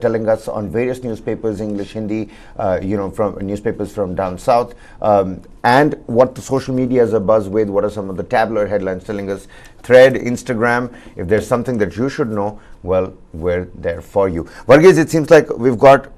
telling us on various newspapers, English, Hindi, from newspapers from down south, and what the social media is abuzz with. What are some of the tabloid headlines telling us? Thread, Instagram. If there's something that you should know, well, we're there for you. Varghese, it seems like we've got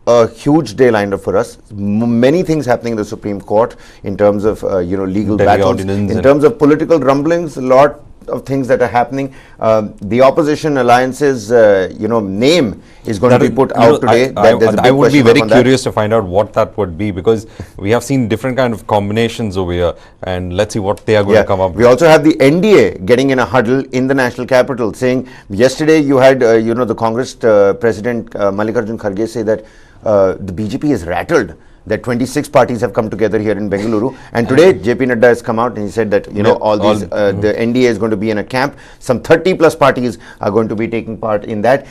a huge day lined up for us. Many things happening in the Supreme Court in terms of legal Delhi battles, Ordinance, in terms of political rumblings. A lot of things that are happening. The opposition alliance's name is going to be put out today. I would be very curious to find out what that would be, because we have seen different kind of combinations over here, and let's see what they are going to come up with. We also have the NDA getting in a huddle in the national capital, saying yesterday you had the Congress President Mallikarjun Kharge say that the BJP is rattled that 26 parties have come together here in Bengaluru, and today JP Nadda has come out and he said that the NDA is going to be in a camp. Some 30 plus parties are going to be taking part in that.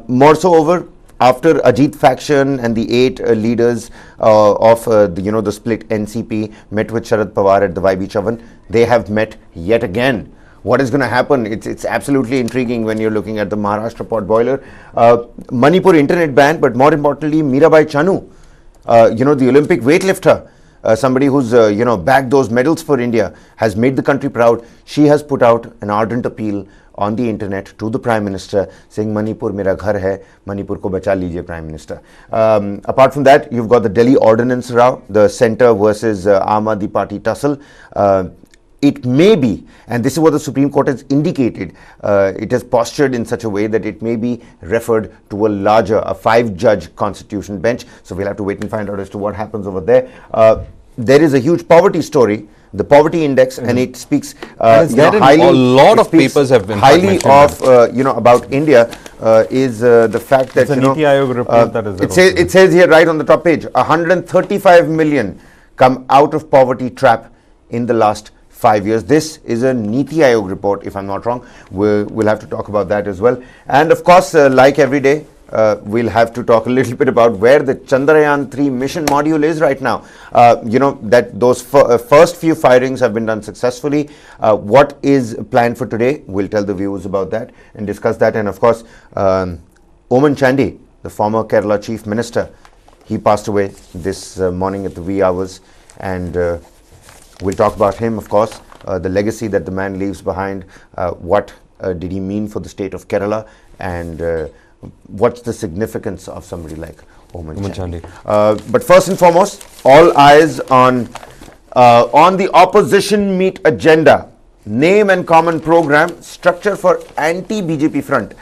More so over after Ajit faction and the 8 leaders of the split NCP met with Sharad Pawar at the YB Chavan. They have met yet again. What is going to happen? It's absolutely intriguing when you're looking at the Maharashtra pot boiler. Manipur internet ban, but more importantly, Mirabai Chanu, the Olympic weightlifter, somebody who's bagged those medals for India, has made the country proud. She has put out an ardent appeal on the internet to the Prime Minister, saying Manipur mera ghar hai, Manipur ko bacha lijiye, Prime Minister. Apart from that, you've got the Delhi Ordinance row, the centre versus Aam Aadmi Party tussle. It may be, and this is what the Supreme Court has indicated, it has postured in such a way that it may be referred to a larger, a 5-judge constitution bench. So we'll have to wait and find out as to what happens over there. There is a huge poverty story, the poverty index, and it speaks highly. A lot of papers have been highly of about India. Is the fact that it's a NITI Aayog report that is it says here right on the top page, 135 million come out of poverty trap in the last 5 years. This is a NITI Aayog report, if I'm not wrong. We'll have to talk about that as well. And of course, like every day, we'll have to talk a little bit about where the Chandrayaan 3 mission module is right now. That those first few firings have been done successfully. What is planned for today? We'll tell the viewers about that and discuss that. And of course, Oommen, the former Kerala Chief Minister, he passed away this morning at the wee hours, and we'll talk about him, of course, the legacy that the man leaves behind. What did he mean for the state of Kerala, and what's the significance of somebody like Oommen Chandy? But first and foremost, all eyes on the opposition meet agenda. Name and common program, structure for anti-BJP front.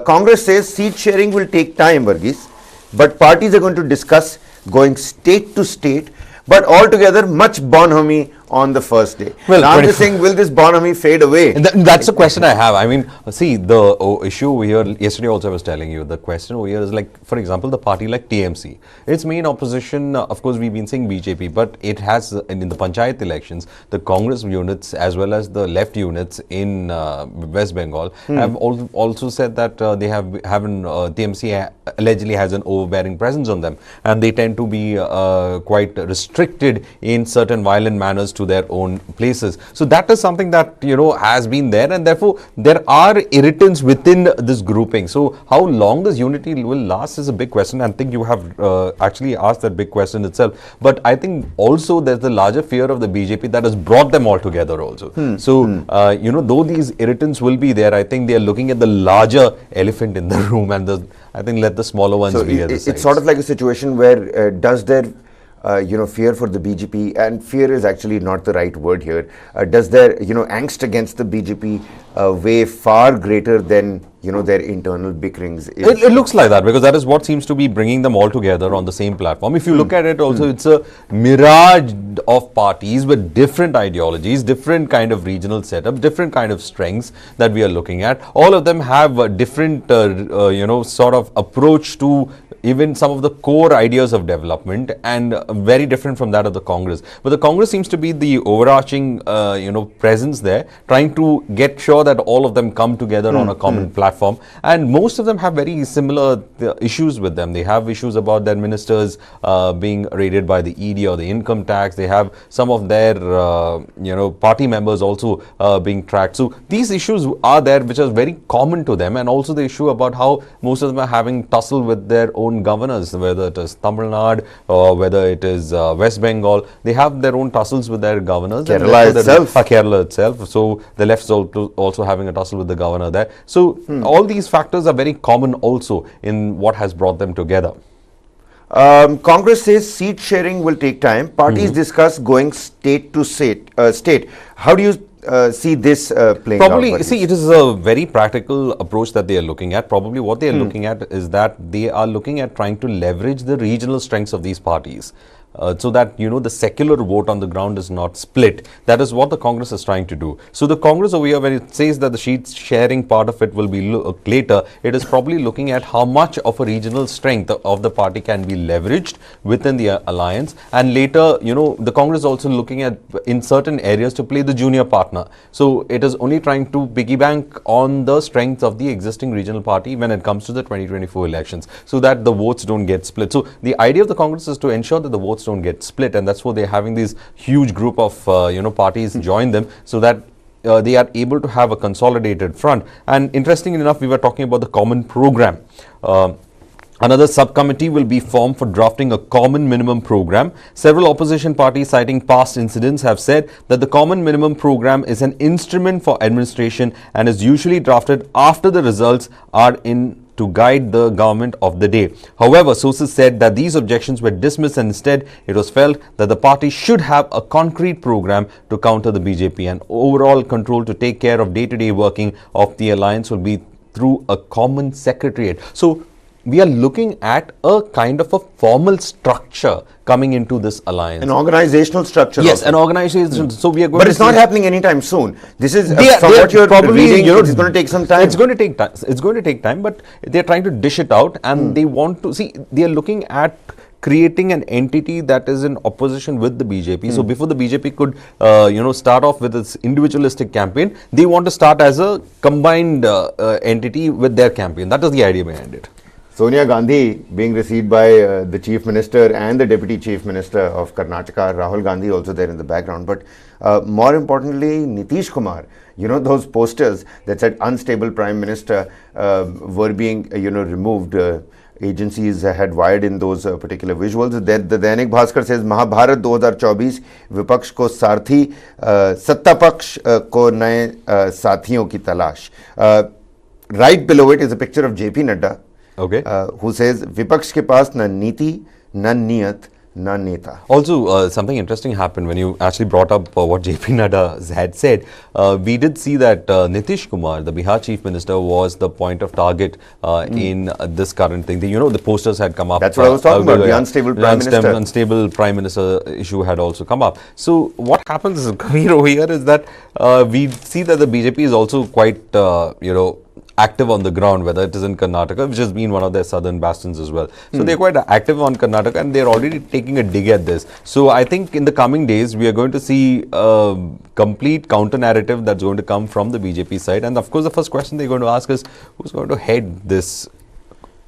Congress says seat sharing will take time, Varghese, but parties are going to discuss going state to state, but altogether much bonhomie on the first day. Well, now I'm just saying, will this bonhomie fade away? That's the question I have. I mean, see, the issue over here, yesterday also I was telling you, the question over here is like, for example, the party like TMC. Its main opposition, of course, we've been saying BJP, but it has, in the Panchayat elections, the Congress units as well as the left units in West Bengal have also said that they TMC allegedly has an overbearing presence on them, and they tend to be quite restricted in certain violent manners to their own places. So that is something that has been there, and therefore there are irritants within this grouping. So how long this unity will last is a big question. I think you have actually asked that big question itself. But I think also there's the larger fear of the BJP that has brought them all together also. Though these irritants will be there, I think they are looking at the larger elephant in the room, and I think let the smaller ones be at the sides. It's sort of like a situation where does there fear for the BJP, and fear is actually not the right word here. Does their, angst against the BJP weigh far greater than, their internal bickerings? It looks like that, because that is what seems to be bringing them all together on the same platform. If you look at it also, it's a mirage of parties with different ideologies, different kind of regional setup, different kind of strengths that we are looking at. All of them have a different, sort of approach to even some of the core ideas of development, and very different from that of the Congress. But the Congress seems to be the overarching, presence there, trying to get sure that all of them come together on a common platform. And most of them have very similar issues with them. They have issues about their ministers being raided by the ED or the income tax. They have some of their, party members also being tracked. So these issues are there, which are very common to them, and also the issue about how most of them are having tussle with their own governors, whether it is Tamil Nadu or whether it is West Bengal. They have their own tussles with their governors. Kerala itself. So the left is also having a tussle with the governor there. So all these factors are very common also in what has brought them together. Congress says seat sharing will take time. Parties discuss going state to state. How do you see this playing out? Probably, see, it is a very practical approach that they are looking at. Probably what they are looking at is that they are looking at trying to leverage the regional strengths of these parties. So that, the secular vote on the ground is not split. That is what the Congress is trying to do. So the Congress over here, when it says that the seat sharing part of it will be later, it is probably looking at how much of a regional strength of the party can be leveraged within the alliance. And later, the Congress is also looking at, in certain areas, to play the junior partner. So it is only trying to piggy bank on the strength of the existing regional party when it comes to the 2024 elections, so that the votes don't get split. So the idea of the Congress is to ensure that the votes don't get split, and that's why they're having these huge group of parties join them, so that they are able to have a consolidated front. And interestingly enough, we were talking about the common program. Another subcommittee will be formed for drafting a common minimum program. Several opposition parties, citing past incidents, have said that the common minimum program is an instrument for administration and is usually drafted after the results are in to guide the government of the day. However, sources said that these objections were dismissed, and instead it was felt that the party should have a concrete program to counter the BJP, and overall control to take care of day-to-day working of the alliance will be through a common secretariat. So we are looking at a kind of a formal structure coming into this alliance. An organizational structure. Yes, an organization. So we are going But to it's not happening anytime soon. This is from what you're probably reading, it's going to take some time. It's going to take time. It's going to take time, but they're trying to dish it out, and they want to see, they are looking at creating an entity that is in opposition with the BJP. So before the BJP could, start off with its individualistic campaign, they want to start as a combined entity with their campaign. That is the idea behind it. Sonia Gandhi being received by the Chief Minister and the Deputy Chief Minister of Karnataka, Rahul Gandhi also there in the background. But more importantly, Nitish Kumar, those posters that said unstable Prime Minister were being, removed. Agencies had wired in those particular visuals. The Dainik Bhaskar says, Mahabharat 2024, Vipaksh ko sarthi, Satta Paksh ko naye sathiyon ki talash. Right below it is a picture of JP Nadda. Okay. Who says, Vipaksh ke paas na niti, na niyat, na neta. Also, something interesting happened when you actually brought up what JP Nadda had said. We did see that Nitish Kumar, the Bihar Chief Minister, was the point of target in this current thing. The posters had come up. That's what I was talking about, the unstable Prime Minister. Unstable Prime Minister issue had also come up. So what happens Kabir, over here is that we see that the BJP is also quite, active on the ground, whether it is in Karnataka, which has been one of their southern bastions as well. So they're quite active on Karnataka, and they're already taking a dig at this. So I think in the coming days, we are going to see a complete counter narrative that's going to come from the BJP side. And of course, the first question they're going to ask is, who's going to head this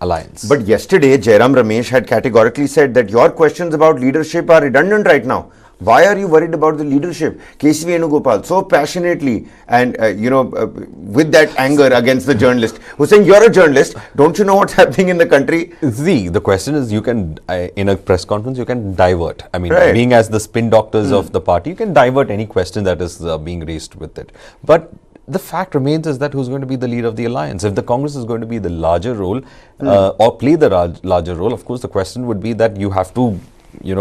alliance? But yesterday, Jairam Ramesh had categorically said that your questions about leadership are redundant right now. Why are you worried about the leadership? KC Venugopal so passionately and with that anger against the journalist who's saying, you're a journalist, don't you know what's happening in the country? See, the question is, you can in a press conference you can divert. I mean, right. Being as the spin doctors of the party, you can divert any question that is being raised with it. But the fact remains is that who's going to be the leader of the alliance? If the Congress is going to be the larger role or play the larger role, of course the question would be that you have to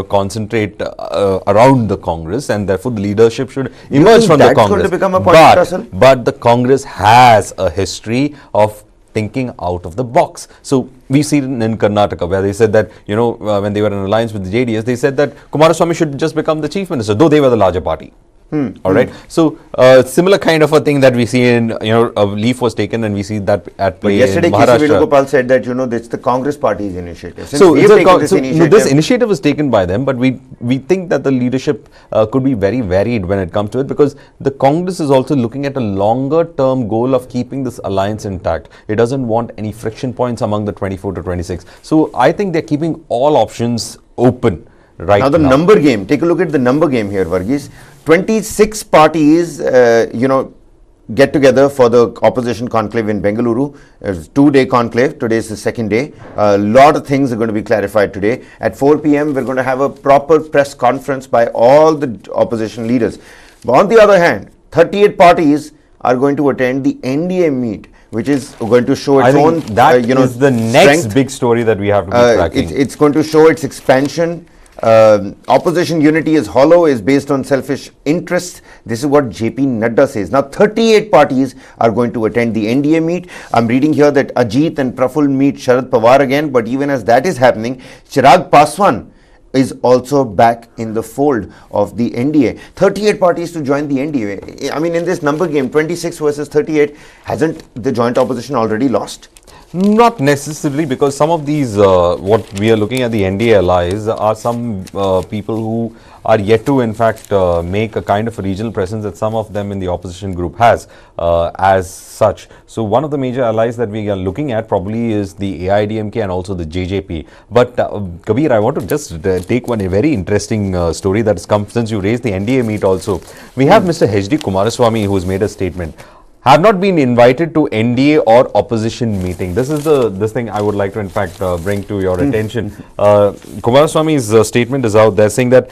concentrate around the Congress, and therefore the leadership should emerge from the Congress. Going to become a point of tussle? But the Congress has a history of thinking out of the box. So we see it in Karnataka, where they said that, when they were in alliance with the JDS, they said that Kumaraswamy should just become the chief minister, though they were the larger party. All right. So similar kind of a thing that we see in, a leaf was taken, and we see that at play yesterday, in K.C. Maharashtra. Venugopal said that it's the Congress Party's initiative. Since So, we have taken this no, initiative, this initiative was taken by them, but we think that the leadership could be very varied when it comes to it, because the Congress is also looking at a longer term goal of keeping this alliance intact. It doesn't want any friction points among the 24 to 26. So I think they're keeping all options open right now. Now the number game, take a look at the number game here, Varghese. 26 parties, get together for the opposition conclave in Bengaluru. It's a 2-day conclave. Today is the second day. A lot of things are going to be clarified today. At 4 p.m., we're going to have a proper press conference by all the opposition leaders. But on the other hand, 38 parties are going to attend the NDA meet, which is going to show its own, that is the next strength. Big story that we have to be tracking. It's going to show its expansion. Opposition unity is hollow, is based on selfish interests. This is what JP Nadda says. Now 38 parties are going to attend the NDA meet. I'm reading here that Ajit and Praful meet Sharad Pawar again, but even as that is happening, Chirag Paswan is also back in the fold of the NDA. 38 parties to join the NDA. I mean, in this number game, 26 versus 38, hasn't the joint opposition already lost? Not necessarily, because some of these, what we are looking at the NDA allies, are some people who are yet to in fact make a kind of a regional presence that some of them in the opposition group has as such. So one of the major allies that we are looking at probably is the AIDMK and also the JJP. But Kabir, I want to just take a very interesting story that has come since you raised the NDA meet also. We have Mr. H.D. Kumaraswamy, who has made a statement. Have not been invited to NDA or opposition meeting. This is this thing I would like to in fact bring to your attention. Kumaraswamy's statement is out there saying that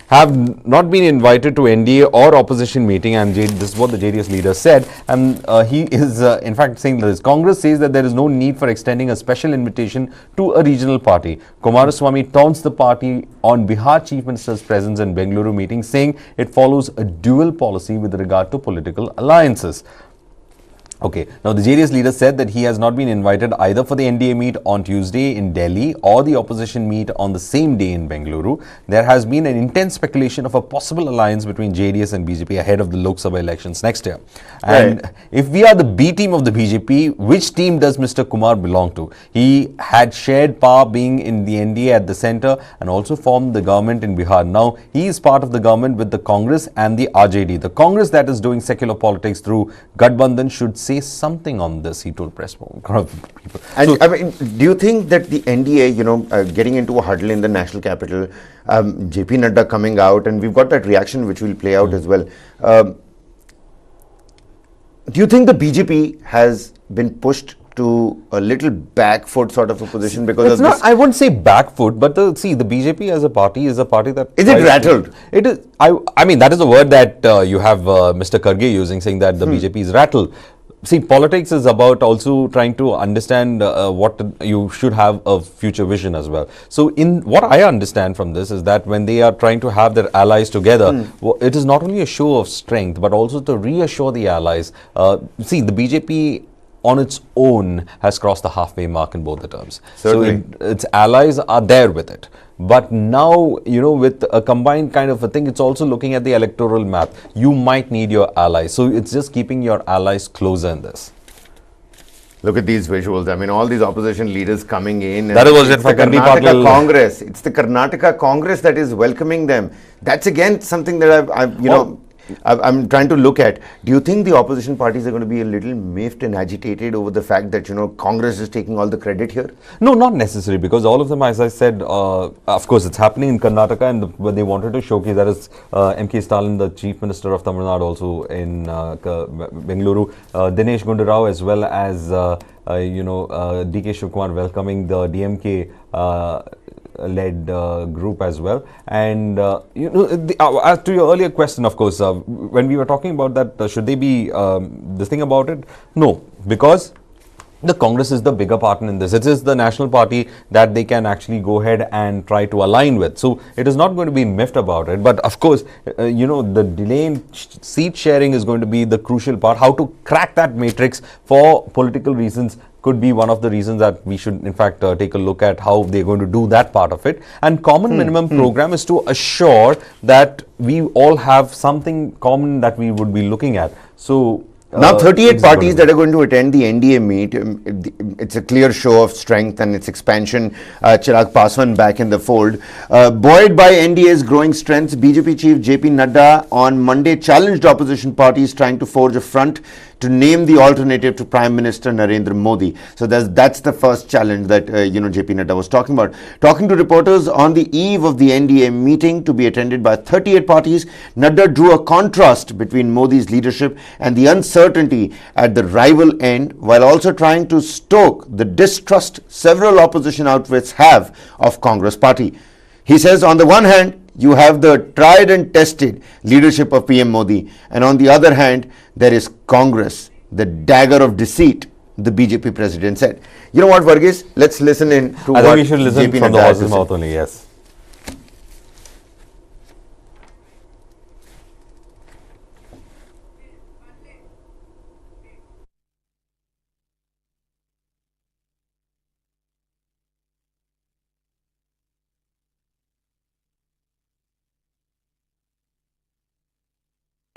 have not been invited to NDA or opposition meeting, and this is what the JDS leader said, and he is in fact saying this. Congress says that there is no need for extending a special invitation to a regional party. Kumaraswamy taunts the party on Bihar Chief Minister's presence in Bengaluru meeting, saying it follows a dual policy with regard to political alliances. Okay, now the JDS leader said that he has not been invited either for the NDA meet on Tuesday in Delhi or the opposition meet on the same day in Bengaluru. There has been an intense speculation of a possible alliance between JDS and BJP ahead of the Lok Sabha elections next year. And if we are the B team of the BJP, which team does Mr. Kumar belong to? He had shared power being in the NDA at the center and also formed the government in Bihar. Now he is part of the government with the Congress and the RJD. The Congress that is doing secular politics through Gadbandhan should say something on this, he told press people. And so, I mean, do you think that the NDA, getting into a huddle in the national capital, JP Nadda coming out, and we've got that reaction which will play out as well. Do you think the BJP has been pushed to a little back foot sort of a position because of this? I wouldn't say back foot, but the BJP as a party is a party that... Is it rattled? It is. I mean, that is a word that you have Mr. Kharge using, saying that the BJP is rattled. See, politics is about also trying to understand what you should have a future vision as well. So, in what I understand from this is that when they are trying to have their allies together, it is not only a show of strength, but also to reassure the allies. See, the BJP on its own has crossed the halfway mark in both the terms. Certainly. So its allies are there with it. But now, with a combined kind of a thing, it's also looking at the electoral map. You might need your allies. So it's just keeping your allies closer in this. Look at these visuals. I mean, all these opposition leaders coming in. That was it for Karnataka Congress. It's the Karnataka Congress that is welcoming them. That's again something that I'm trying to look at. Do you think the opposition parties are going to be a little miffed and agitated over the fact that, Congress is taking all the credit here? No, not necessarily, because all of them, as I said, of course, it's happening in Karnataka, and they wanted to showcase that is M.K. Stalin, the Chief Minister of Tamil Nadu, also in Bengaluru, Dinesh Gundu as well as, D.K. Shivkumar welcoming the DMK led group as well. And as to your earlier question, of course, when we were talking about that, should they be this thing about it? No, because the Congress is the bigger partner in this. It is the national party that they can actually go ahead and try to align with. So it is not going to be miffed about it. But of course, the delay in seat sharing is going to be the crucial part. How to crack that matrix for political reasons. could be one of the reasons that we should in fact take a look at how they're going to do that part of it. And common minimum program is to assure that we all have something common that we would be looking at. So now 38 parties that are going to attend the NDA meet, it's a clear show of strength and its expansion. Chirag Paswan back in the fold. Buoyed by NDA's growing strengths, BJP chief JP Nadda on Monday challenged opposition parties trying to forge a front to name the alternative to Prime Minister Narendra Modi. So that's the first challenge that JP Nadda was talking about. Talking to reporters on the eve of the NDA meeting to be attended by 38 parties, Nadda drew a contrast between Modi's leadership and the uncertainty at the rival end, while also trying to stoke the distrust several opposition outfits have of Congress party. He says, on the one hand, you have the tried and tested leadership of PM Modi, and on the other hand, there is Congress, the dagger of deceit, the BJP president said. You know what, Varghese? Let's listen in to what I think we should listen JP from the Nadda horse's has to mouth say. only, yes.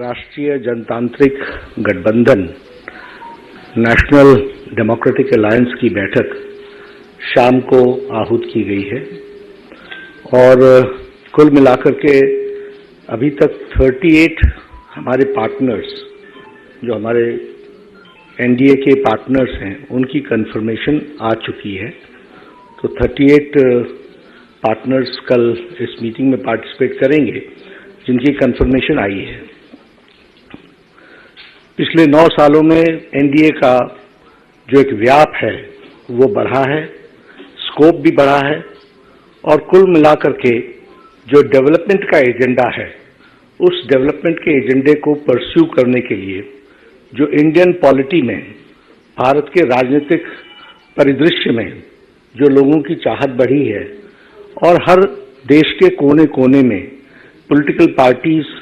राष्ट्रीय जनतांत्रिक गठबंधन national democratic alliance की बैठक शाम को आहूत की गई है और कुल मिलाकर के अभी तक 38 हमारे पार्टनर्स जो हमारे एनडीए के पार्टनर्स हैं उनकी कंफर्मेशन आ चुकी है। तो 38 पार्टनर्स कल इस मीटिंग में पार्टिसिपेट करेंगे जिनकी कंफर्मेशन आई है। पिछले 9 सालों में एनडीए का जो एक व्याप है वो बढ़ा है, स्कोप भी बढ़ा है और कुल मिलाकर के जो डेवलपमेंट का एजेंडा है उस डेवलपमेंट के एजेंडे को परस्यू करने के लिए जो इंडियन पॉलिटी में भारत के राजनीतिक परिदृश्य में जो लोगों की चाहत बढ़ी है और हर देश के कोने कोने में पॉलिटिकल पार्टीज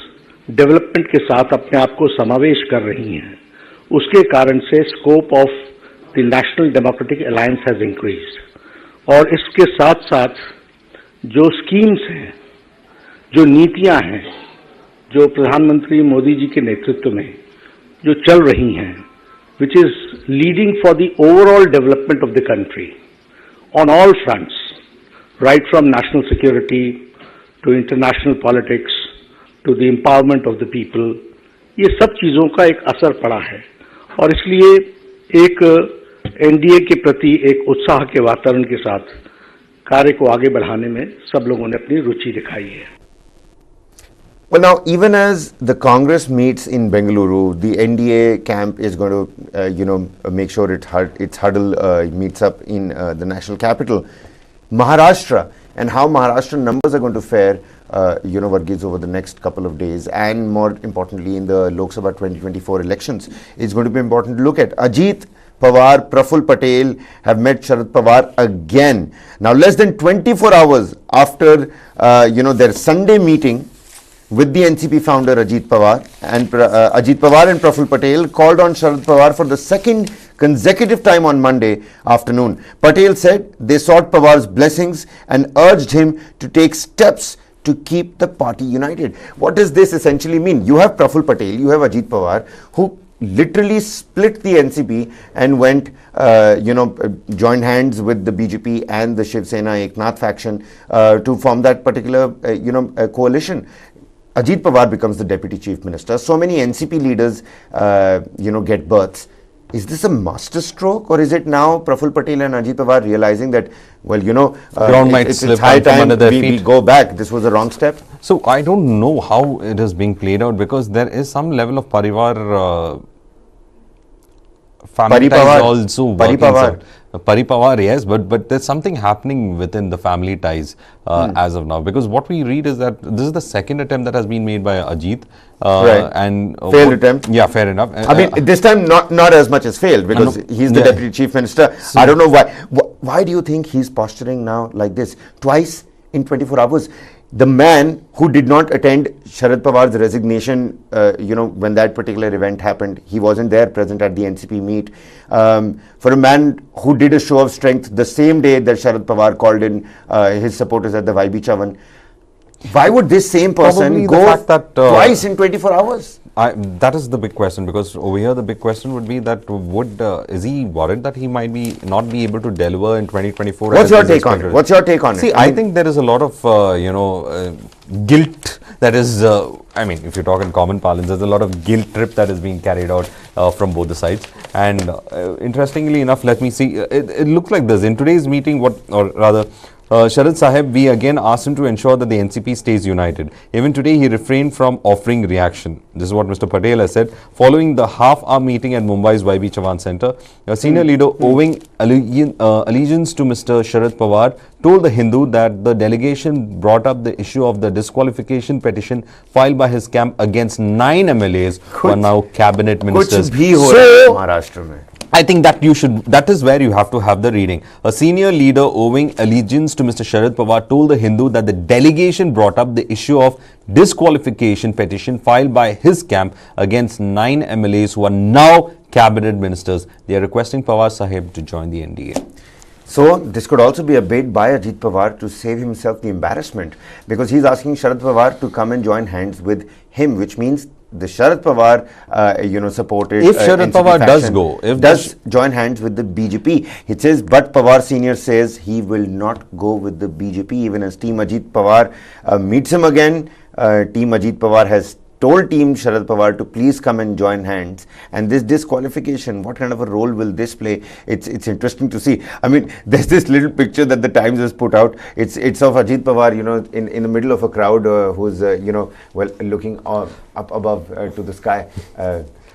डेवलपमेंट के साथ अपने आप को समावेश कर रही हैं, उसके कारण से scope of the national democratic alliance has increased. और इसके साथ साथ जो स्कीम्स हैं, जो नीतियां हैं, जो प्रधानमंत्री मोदी जी के नेतृत्व में जो चल रही हैं, which is leading for the overall development of the country on all fronts, right from national security to international politics to the empowerment of the people, ये सब चीजों का एक असर पड़ा है और इसलिए एक एनडीए के प्रति एक उत्साह के वातावरण के साथ कार्य को आगे बढ़ाने में सब लोगों ने अपनी रुचि दिखाई है। Well, now, even as the Congress meets in Bengaluru, the NDA camp is going to, make sure its huddle meets up in the national capital. Maharashtra, and how Maharashtra numbers are going to fare, Varghese, over the next couple of days, and more importantly in the Lok Sabha 2024 elections, is going to be important to look at. Ajit, Pawar, Praful Patel have met Sharad Pawar again. Now, less than 24 hours after, their Sunday meeting with the NCP founder Ajit Pawar, and Praful Patel called on Sharad Pawar for the second consecutive time on Monday afternoon. Patel said they sought Pawar's blessings and urged him to take steps to keep the party united. What does this essentially mean? You have Praful Patel, you have Ajit Pawar, who literally split the NCP and went, joined hands with the BJP and the Shiv Sena Eknath faction to form that particular, coalition. Ajit Pawar becomes the deputy chief minister. So many NCP leaders, get berths. Is this a master stroke, or is it now Praful Patel and Ajit Pawar realizing that, it's high time we go back? This was a wrong step. So I don't know how it is being played out, because there is some level of Parivar family ties also working. Pawar, yes, but there's something happening within the family ties as of now, because what we read is that this is the second attempt that has been made by Ajit. Right. And failed attempt. Yeah, fair enough. I mean, this time not as much as failed, because he's the deputy chief minister. So I don't know why. Why do you think he's posturing now like this? Twice in 24 hours. the man who did not attend Sharad Pawar's resignation, when that particular event happened, he wasn't there present at the NCP meet. For a man who did a show of strength the same day that Sharad Pawar called in his supporters at the YB Chavan, why would this same person go twice in 24 hours? That is the big question, because over here the big question would be that is he worried that he might not be able to deliver in 2024? What's your take on it? What's your take on it? See, I think there is a lot of guilt that is. If you talk in common parlance, there's a lot of guilt trip that is being carried out from both the sides. And interestingly enough, let me see. It looks like this in today's meeting. Sharad Sahib, we again asked him to ensure that the NCP stays united. Even today, he refrained from offering reaction. This is what Mr. Patel has said. Following the half-hour meeting at Mumbai's YB Chavan Center, a senior leader owing allegiance to Mr. Sharad Pawar told the Hindu that the delegation brought up the issue of the disqualification petition filed by his camp against 9 MLAs who are now cabinet ministers. I think that that is where you have to have the reading. A senior leader owing allegiance to Mr. Sharad Pawar told the Hindu that the delegation brought up the issue of disqualification petition filed by his camp against 9 MLAs who are now cabinet ministers. They are requesting Pawar Sahib to join the NDA. So this could also be a bid by Ajit Pawar to save himself the embarrassment, because he's asking Sharad Pawar to come and join hands with him, which means the Sharad Pawar, supported. If Sharad Pawar does join hands with the BJP, it says, but Pawar Senior says he will not go with the BJP, even as Team Ajit Pawar meets him again. Team Ajit Pawar has told Team Sharad Pawar to please come and join hands. And this disqualification, what kind of a role will this play? It's interesting to see. I mean, there's this little picture that the Times has put out. It's of Ajit Pawar, in the middle of a crowd who's, looking up above to the sky.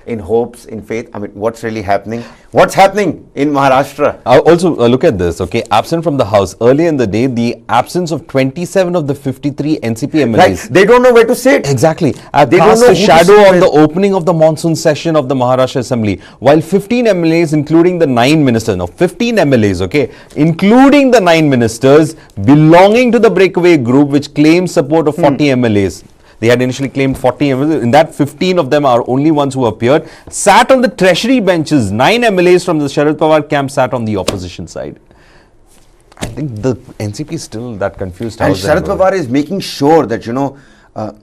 In hopes, in faith. I mean, what's really happening? What's happening in Maharashtra? Also, look at this, okay? Absent from the House. Earlier in the day, the absence of 27 of the 53 NCP MLAs. Right. They don't know where to sit. Exactly. They cast a shadow on the opening of the monsoon session of the Maharashtra Assembly. While 15 MLAs, including the 9 ministers, now 15 MLAs, okay, including the 9 ministers belonging to the breakaway group, which claims support of 40 MLAs. They had initially claimed 40 MLAs. In that, 15 of them are only ones who appeared. Sat on the treasury benches. 9 MLAs from the Sharad Pawar camp sat on the opposition side. I think the NCP is still that confused. And Sharad Pawar is making sure that,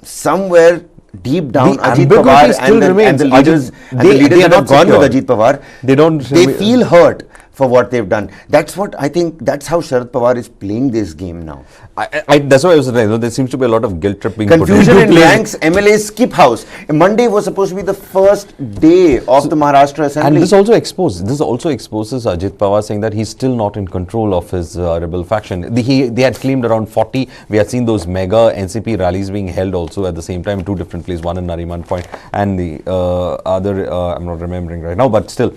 somewhere deep down, Ajit Pawar and the leaders that have gone with Ajit Pawar, they feel hurt for what they've done. That's what I think, that's how Sharad Pawar is playing this game now. That's why I was saying, there seems to be a lot of guilt trip being confusion in ranks. MLAs skip house. Monday was supposed to be the first day of the Maharashtra Assembly. And this also exposes Ajit Pawar, saying that he's still not in control of his rebel faction. They had claimed around 40. We had seen those mega NCP rallies being held also at the same time, 2 different places, one in Nariman Point and the other, I'm not remembering right now, but still,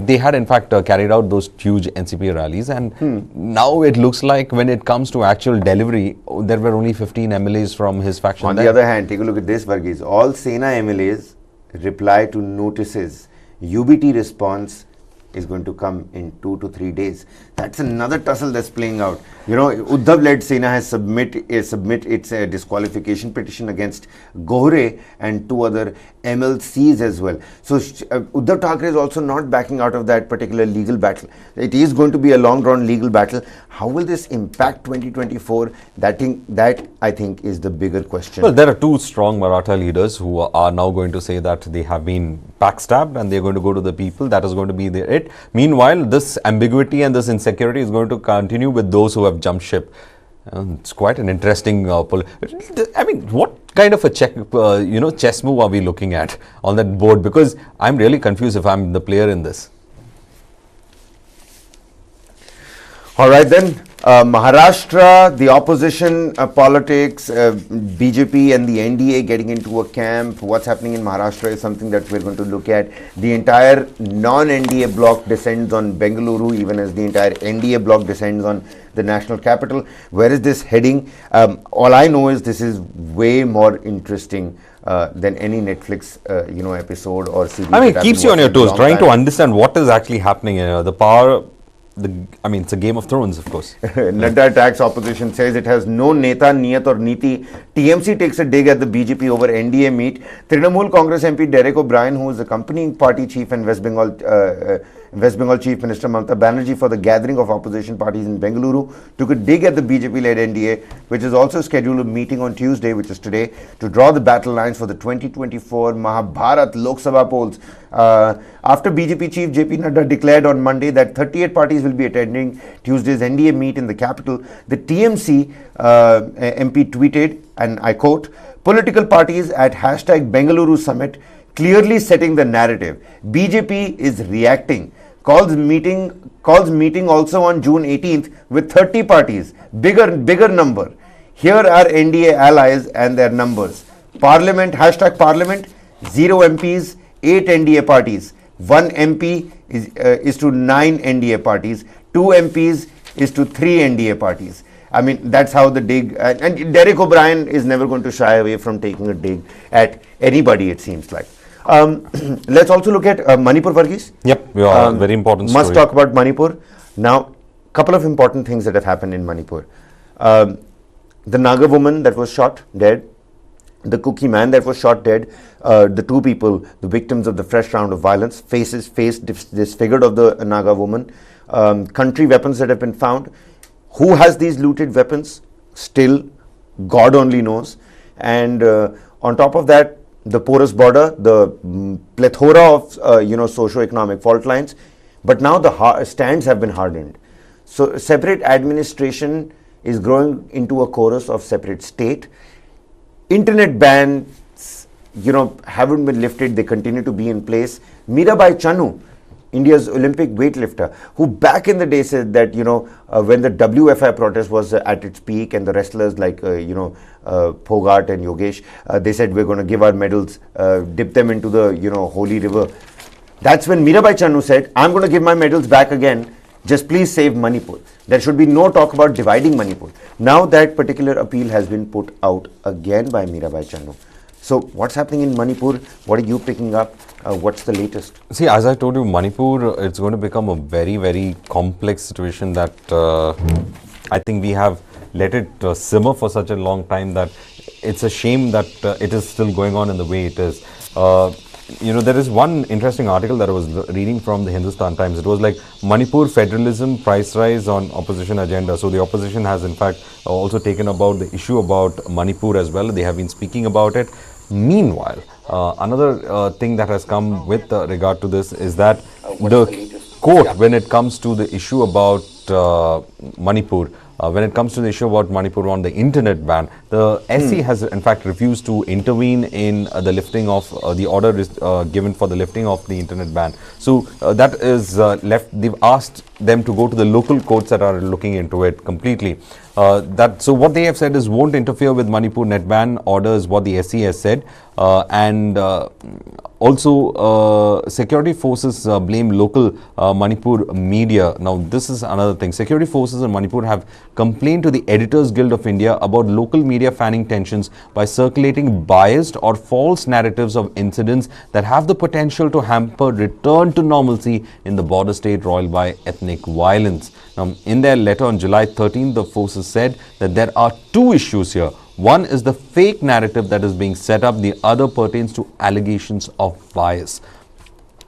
they had in fact carried out those huge NCP rallies, and now it looks like when it comes to actual delivery, there were only 15 MLAs from his faction. On the other hand, take a look at this, Varghese. All Sena MLAs reply to notices. UBT response is going to come in 2 to 3 days. That's another tussle that's playing out. Uddhav-led Sena has submit its disqualification petition against Gohre and 2 other MLCs as well. So Uddhav Thackeray is also not backing out of that particular legal battle. It is going to be a long-drawn legal battle. How will this impact 2024? That I think is the bigger question. Well, there are 2 strong Maratha leaders who are now going to say that they have been backstabbed and they're going to go to the people. That is going to be it. Meanwhile, this ambiguity and this insecurity is going to continue with those who have jumped ship. It's quite an interesting I mean, what kind of a chess move are we looking at on that board? Because I'm really confused if I'm the player in this. All right then, Maharashtra, the opposition politics, BJP and the NDA getting into a camp. What's happening in Maharashtra is something that we're going to look at. The entire non-NDA bloc descends on Bengaluru, even as the entire NDA bloc descends on the national capital. Where is this heading? All I know is this is way more interesting than any Netflix episode or series. I mean, it keeps you on your toes, trying to understand what is actually happening. The power it's a Game of Thrones, of course. Nadda attacks opposition, says it has no neta, niyat or niti. TMC takes a dig at the BJP over NDA meet. Trinamool Congress MP Derek O'Brien, who is accompanying party chief and West Bengal Chief Minister Mamata Banerjee for the gathering of opposition parties in Bengaluru, took a dig at the BJP-led NDA, which is also scheduled a meeting on Tuesday, which is today, to draw the battle lines for the 2024 Mahabharat Lok Sabha polls. After BJP Chief JP Nadda declared on Monday that 38 parties will be attending Tuesday's NDA meet in the capital, the TMC MP tweeted, and I quote, "Political parties at hashtag Bengaluru Summit clearly setting the narrative. BJP is reacting. Calls meeting also on June 18th with 30 parties, bigger number. Here are NDA allies and their numbers. Parliament, hashtag Parliament, 0 MPs, 8 NDA parties. 1 MP is to 9 NDA parties. 2 MPs is to 3 NDA parties." I mean, that's how the dig, and Derek O'Brien is never going to shy away from taking a dig at anybody, it seems like. Let's also look at Manipur, Varghese. Yep, very important story. Must talk about Manipur. Now, couple of important things that have happened in Manipur. The Naga woman that was shot dead, the cookie man that was shot dead, the 2 people, the victims of the fresh round of violence, face disfigured of the Naga woman, country weapons that have been found. Who has these looted weapons? Still, God only knows. And on top of that, the porous border, the plethora of socio-economic fault lines, but now the stands have been hardened. So separate administration is growing into a chorus of separate state. Internet bans, haven't been lifted; they continue to be in place. Mirabai Chanu, India's Olympic weightlifter, who back in the day said that, when the WFI protest was at its peak and the wrestlers like, Pogart and Yogesh, they said we're going to give our medals, dip them into the, holy river. That's when Mirabai Chanu said, I'm going to give my medals back again, just please save Manipur. There should be no talk about dividing Manipur. Now that particular appeal has been put out again by Mirabai Chanu. So what's happening in Manipur? What are you picking up? What's the latest? See, as I told you, Manipur, it's going to become a very, very complex situation that I think we have let it simmer for such a long time that it's a shame that it is still going on in the way it is. There is one interesting article that I was reading from the Hindustan Times. It was like Manipur federalism price rise on opposition agenda. So the opposition has in fact also taken about the issue about Manipur as well. They have been speaking about it. Meanwhile, another thing that has come with regard to this is that the court, when it comes to the issue about Manipur, when it comes to the issue about Manipur on the internet ban, the SC has in fact refused to intervene in the lifting of the order given for the lifting of the internet ban. So that is left. They've asked them to go to the local courts that are looking into it completely. So what they have said is won't interfere with Manipur net ban orders, what the SC has said, and also security forces blame local Manipur media. Now this is another thing. Security forces in Manipur have complained to the Editors Guild of India about local media fanning tensions by circulating biased or false narratives of incidents that have the potential to hamper return to normalcy in the border state roiled by ethnic violence. Now, in their letter on July 13th, the forces said that there are 2 issues here. One is the fake narrative that is being set up. The other pertains to allegations of bias.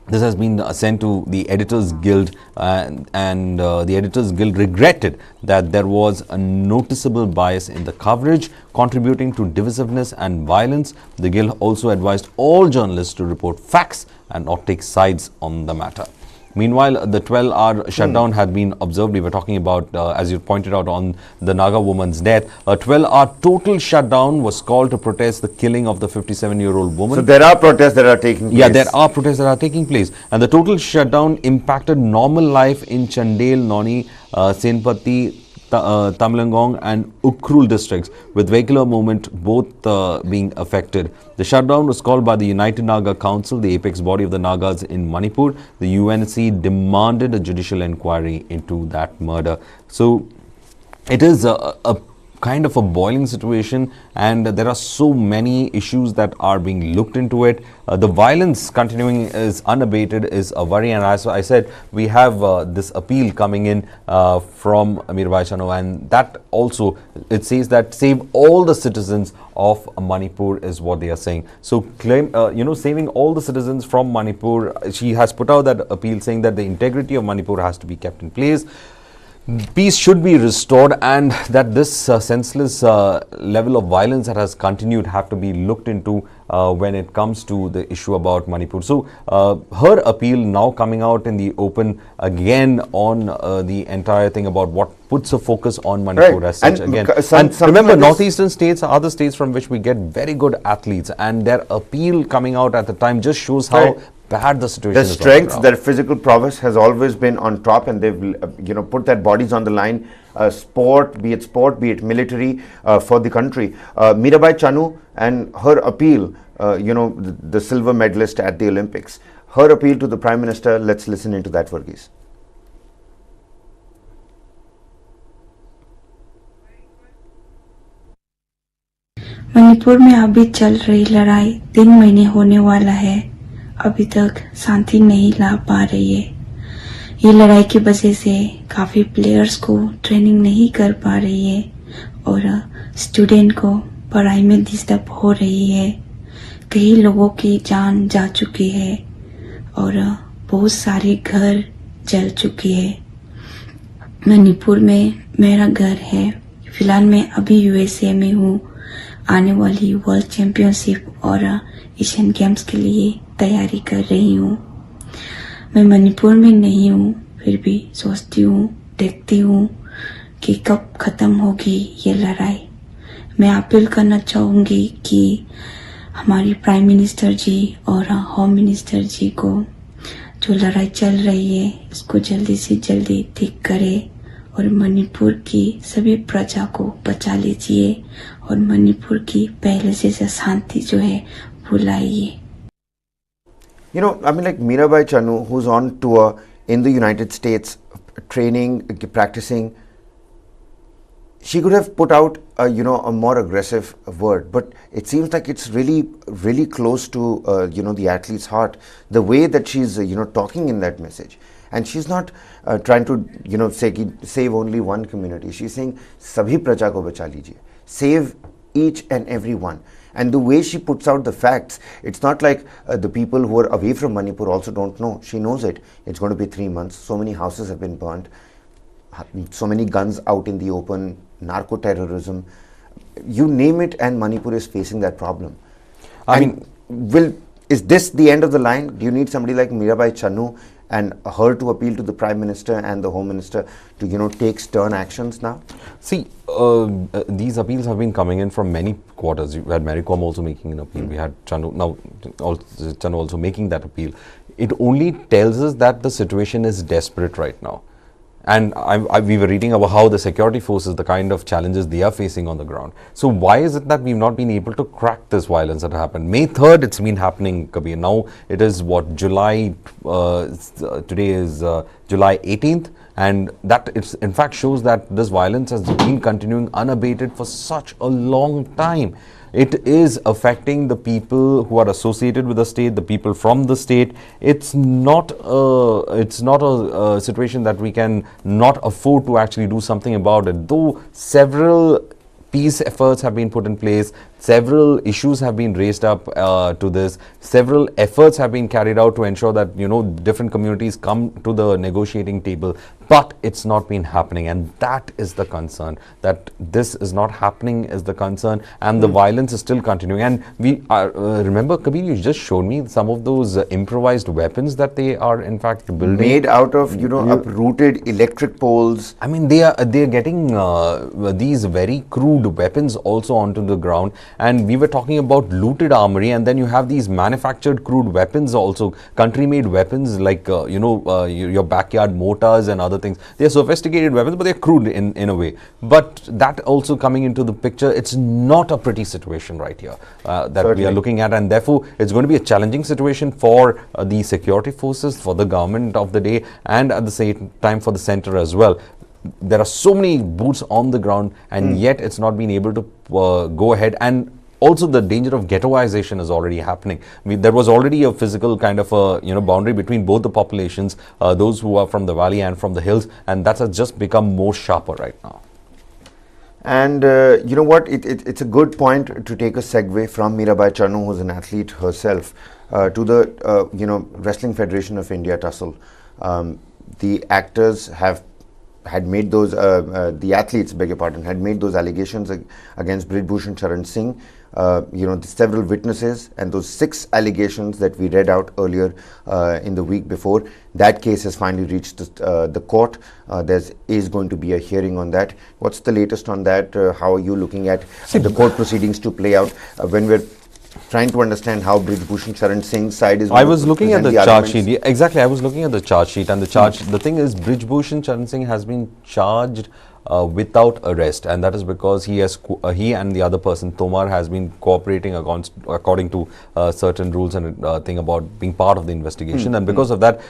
This has been sent to the Editors Guild, and the Editors Guild regretted that there was a noticeable bias in the coverage, contributing to divisiveness and violence. The Guild also advised all journalists to report facts and not take sides on the matter. Meanwhile, the 12-hour shutdown had been observed. We were talking about, as you pointed out, on the Naga woman's death. A 12-hour total shutdown was called to protest the killing of the 57-year-old woman. So there are protests that are taking place. Yeah, there are protests that are taking place. And the total shutdown impacted normal life in Chandel, Noni, Senpati, Tamilangong and Ukhrul districts, with vehicular movement both being affected. The shutdown was called by the United Naga Council, the apex body of the Nagas in Manipur. The UNC demanded a judicial inquiry into that murder. So it is a kind of a boiling situation, and there are so many issues that are being looked into it. The violence continuing is unabated is a worry, and as I said, we have this appeal coming in from Mirabai Chanu, and that also, it says that save all the citizens of Manipur is what they are saying. So claim, saving all the citizens from Manipur, she has put out that appeal saying that the integrity of Manipur has to be kept in place. Peace should be restored, and that this senseless level of violence that has continued have to be looked into when it comes to the issue about Manipur. So her appeal now coming out in the open again on the entire thing about what puts a focus on Manipur as such again. And remember, northeastern states are the states from which we get very good athletes, and their appeal coming out at the time just shows how bad the situation is. The strength, their physical prowess has always been on top, and they've put their bodies on the line. Sport, be it military, for the country. Mirabai Chanu and her appeal, the silver medalist at the Olympics, her appeal to the Prime Minister. Let's listen into that, Varghese. Manipur में अभी चल रही लड़ाई 3 महीने होने वाला है, अभी तक शांति नहीं ला पा रही है। ये लड़ाई की वजह से काफी प्लेयर्स को ट्रेनिंग नहीं कर पा रही है और स्टूडेंट को पढ़ाई में डिस्टर्ब हो रही है। कई लोगों की जान जा चुकी है और बहुत सारे घर जल चुकी है। मणिपुर में मेरा घर है। फिलहाल मैं अभी यूएसए में हूँ। आने वाली वर्ल्ड चैंपियनशिप और एशियन गेम्स के लिए तैयारी कर रही हूँ। मैं मणिपुर में नहीं हूँ, फिर भी सोचती हूँ, देखती हूँ कि कब खत्म होगी ये लड़ाई। मैं अपील करना चाहूँगी कि हमारी प्राइम मिनिस्टर जी और होम मिनिस्टर जी को जो लड़ाई चल रही है इसको जल्दी से जल्दी ठीक करे और मणिपुर की सभी प्रजा को बचा लीजिए और मणिपुर की पहले से शांति जो है वो लाइए। Like Mirabai Chanu, who's on tour in the United States, training, practicing, she could have put out a more aggressive word, but it seems like it's really, really close to the athlete's heart, the way that she's talking in that message. And she's not trying to save only one community. She's saying sabhi praja ko bacha lijiye, save each and every one. And the way she puts out the facts, it's not like the people who are away from Manipur also don't know. She knows it. It's going to be 3 months. So many houses have been burnt. So many guns out in the open, narco-terrorism. You name it, and Manipur is facing that problem. Is this the end of the line? Do you need somebody like Mirabai Chanu and her to appeal to the Prime Minister and the Home Minister to take stern actions now? See, these appeals have been coming in from many quarters. You had Maricom also making an appeal. We had Chanu, now Chanu also making that appeal. It only tells us that the situation is desperate right now. And we were reading about how the security forces, the kind of challenges they are facing on the ground. So why is it that we've not been able to crack this violence that happened? May 3rd, it's been happening, Kabir. Now it is what, July, today is July 18th. And that it's in fact shows that this violence has been continuing unabated for such a long time. It is affecting the people who are associated with the state, the people from the state. It's not a situation that we can not afford to actually do something about it. Though several peace efforts have been put in place, several issues have been raised up to this, several efforts have been carried out to ensure that different communities come to the negotiating table, but it's not been happening, and that is the concern. That this is not happening is the concern, and the violence is still continuing. And we remember, Kabir, you just showed me some of those improvised weapons that they are in fact building, made out of uprooted electric poles. I mean, they are getting these very crude weapons also onto the ground. And we were talking about looted armory, and then you have these manufactured crude weapons also, country-made weapons like your backyard mortars and other things. They are sophisticated weapons, but they are crude in a way. But that also coming into the picture, it's not a pretty situation right here that Certainly. We are looking at, and therefore it's going to be a challenging situation for the security forces, for the government of the day, and at the same time for the center as well. there are so many boots on the ground, and yet it's not been able to go ahead. And also the danger of ghettoization is already happening. There was already a physical kind of a boundary between both the populations, those who are from the valley and from the hills, and that has just become more sharper right now. And you know what, it's a good point to take a segue from Mirabai Channu, who's an athlete herself, to the Wrestling Federation of India tussle. The actors had made those, the athletes, beg your pardon, had made those allegations against Brij Bhushan Charan Singh. Several witnesses, and those 6 allegations that we read out earlier in the week before, that case has finally reached the court. There is going to be a hearing on that. What's the latest on that? How are you looking at the court proceedings to play out when we're trying to understand how Brij Bhushan Charan Singh's side is going I was looking at the charge sheet. Yeah, Exactly, I was looking at the charge sheet, and the thing is, Brij Bhushan Charan Singh has been charged without arrest, and that is because he and the other person, Tomar, has been cooperating according to certain rules and thing about being part of the investigation, and because of that,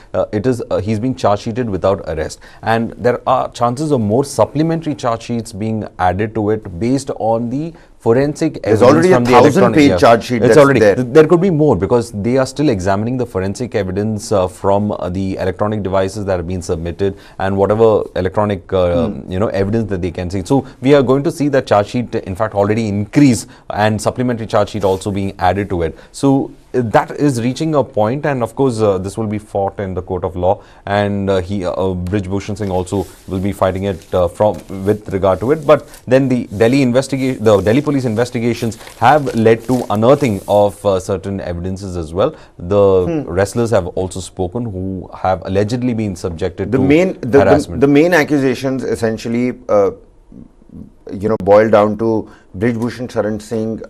he's been charge sheeted without arrest. And there are chances of more supplementary charge sheets being added to it based on the forensic There's evidence already from a the 1,000-page charge sheet It's that's already there. There could be more, because they are still examining the forensic evidence from the electronic devices that have been submitted, and whatever electronic evidence that they can see. So we are going to see that charge sheet in fact already increase, and supplementary charge sheet also being added to it. So that is reaching a point, and of course this will be fought in the court of law, and Brij Bhushan Singh also will be fighting it with regard to it. But then the Delhi police investigations have led to unearthing of certain evidences as well. The wrestlers have also spoken, who have allegedly been subjected to harassment. The main accusations essentially boil down to Brij Bhushan Charan Singh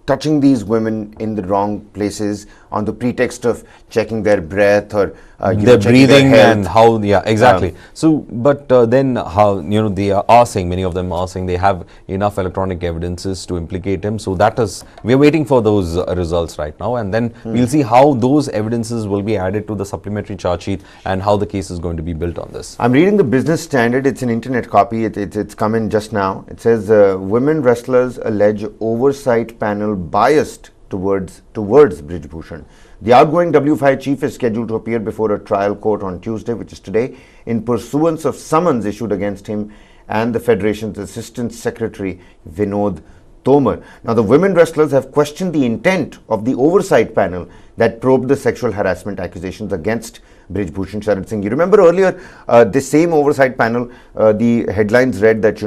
touching these women in the wrong places on the pretext of checking their breath or their breathing and how, exactly. So, but then how, they are saying, many of them are saying they have enough electronic evidences to implicate him. So that is, we're waiting for those results right now, and then we'll see how those evidences will be added to the supplementary charge sheet and how the case is going to be built on this. I'm reading the Business Standard. It's an internet copy. It's come in just now. It says women wrestlers allege oversight panel biased towards Brij Bhushan. The outgoing W5 chief is scheduled to appear before a trial court on Tuesday, which is today, in pursuance of summons issued against him and the Federation's Assistant Secretary Vinod Tomar. Now, the women wrestlers have questioned the intent of the oversight panel that probed the sexual harassment accusations against Brij Bhushan Charan Singh. You remember earlier, this same oversight panel, the headlines read that,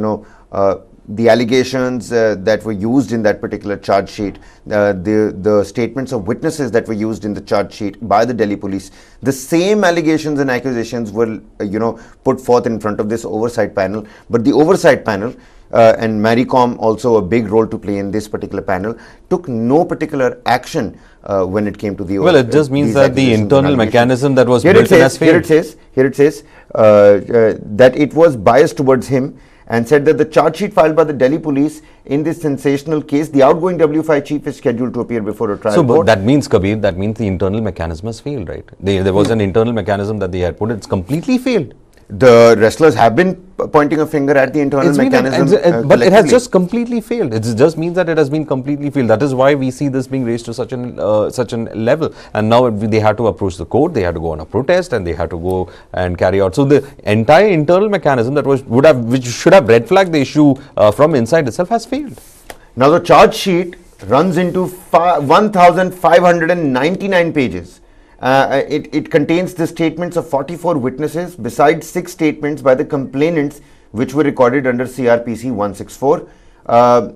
the allegations that were used in that particular charge sheet, the statements of witnesses that were used in the charge sheet by the Delhi police, the same allegations and accusations were, put forth in front of this oversight panel. But the oversight panel, and Maricom also a big role to play in this particular panel, took no particular action when it came to the Well, it just means that the internal mechanism that was built in has failed. Here it says that it was biased towards him, and said that the charge sheet filed by the Delhi police in this sensational case, the outgoing W5 chief is scheduled to appear before a trial court. So that means, Kabir, that means the internal mechanism has failed, right? There was an internal mechanism that they had put, it's completely failed. The wrestlers have been pointing a finger at the internal mechanism, but it has just completely failed. It just means that it has been completely failed. That is why we see this being raised to such an level. And now they had to approach the court, they had to go on a protest, and they had to go and carry out. So the entire internal mechanism that which should have red flagged the issue from inside itself has failed. Now the charge sheet runs into 1,599 pages. It contains the statements of 44 witnesses besides 6 statements by the complainants which were recorded under CRPC 164.